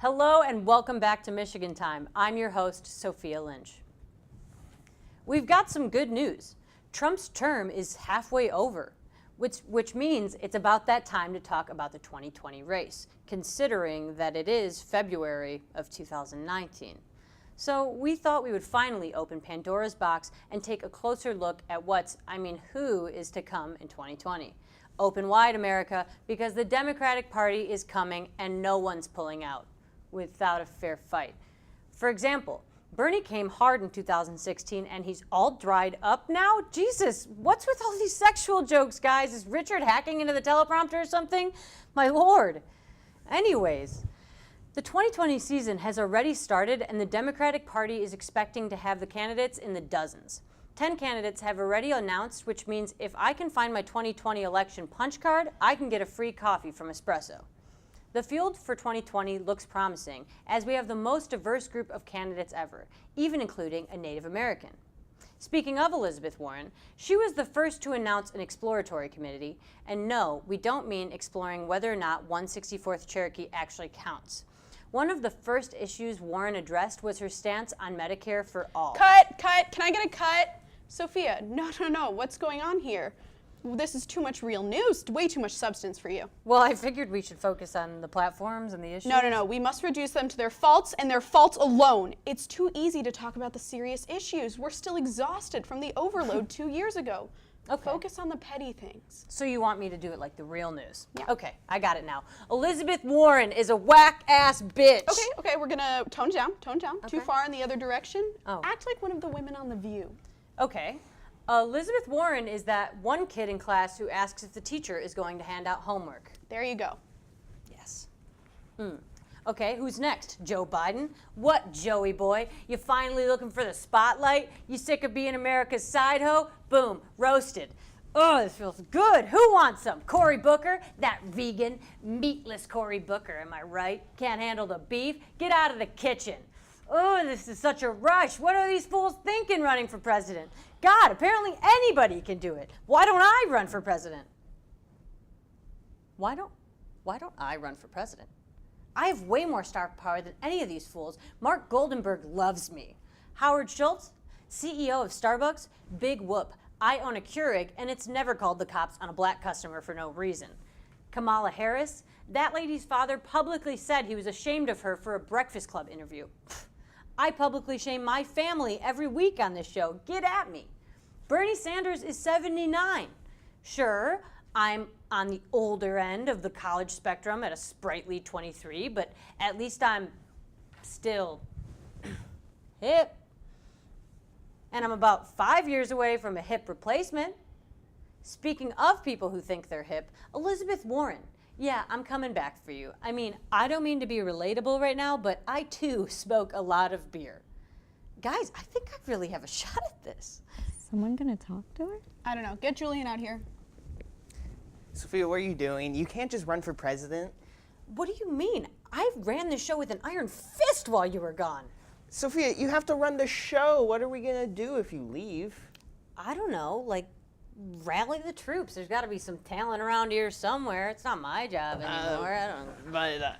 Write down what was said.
Hello and welcome back to Michigan Time. I'm your host, Sophia Lynch. We've got some good news. Trump's term is halfway over, which means it's about that time to talk about the 2020 race, considering that it is February of 2019. So we thought we would finally open Pandora's box and take a closer look at who is to come in 2020. Open wide, America, because the Democratic Party is coming and no one's pulling out without a fair fight. For example, Bernie came hard in 2016 and he's all dried up now? Jesus, what's with all these sexual jokes, guys? Is Richard hacking into the teleprompter or something? My lord. Anyways, the 2020 season has already started and the Democratic Party is expecting to have the candidates in the dozens. 10 candidates have already announced, which means if I can find my 2020 election punch card, I can get a free coffee from Espresso. The field for 2020 looks promising, as we have the most diverse group of candidates ever, even including a Native American. Speaking of Elizabeth Warren, she was the first to announce an exploratory committee, and no, we don't mean exploring whether or not 164th Cherokee actually counts. One of the first issues Warren addressed was her stance on Medicare for all. Cut! Can I get a cut? Sophia, no, what's going on here? This is too much real news, way too much substance for you. Well, I figured we should focus on the platforms and the issues. No, we must reduce them to their faults and their faults alone. It's too easy to talk about the serious issues. We're still exhausted from the overload 2 years ago. Okay. Focus on the petty things. So you want me to do it like the real news? Yeah. Okay, I got it now. Elizabeth Warren is a whack-ass bitch. Okay, we're gonna tone down. Okay. Too far in the other direction. Oh. Act like one of the women on The View. Okay. Elizabeth Warren is that one kid in class who asks if the teacher is going to hand out homework. There you go. Yes. Okay, who's next? Joe Biden? What, Joey boy? You finally looking for the spotlight? You sick of being America's side hoe? Boom, roasted. Oh, this feels good. Who wants some? Cory Booker? That vegan, meatless Cory Booker, am I right? Can't handle the beef? Get out of the kitchen. Oh, this is such a rush. What are these fools thinking running for president? God, apparently anybody can do it. Why don't I run for president? Why don't I run for president? I have way more star power than any of these fools. Mark Goldenberg loves me. Howard Schultz, CEO of Starbucks, big whoop. I own a Keurig and it's never called the cops on a black customer for no reason. Kamala Harris, that lady's father publicly said he was ashamed of her for a Breakfast Club interview. I publicly shame my family every week on this show. Get at me. Bernie Sanders is 79. Sure, I'm on the older end of the college spectrum at a sprightly 23, but at least I'm still hip. And I'm about 5 years away from a hip replacement. Speaking of people who think they're hip, Elizabeth Warren. Yeah, I'm coming back for you. I mean, I don't mean to be relatable right now, but I too smoke a lot of beer. Guys, I think I really have a shot at this. Is someone gonna talk to her? I don't know. Get Julian out here. Sophia, what are you doing? You can't just run for president. What do you mean? I ran this show with an iron fist while you were gone. Sophia, you have to run the show. What are we gonna do if you leave? I don't know, rally the troops. There's got to be some talent around here somewhere. It's not my job anymore. I don't know. But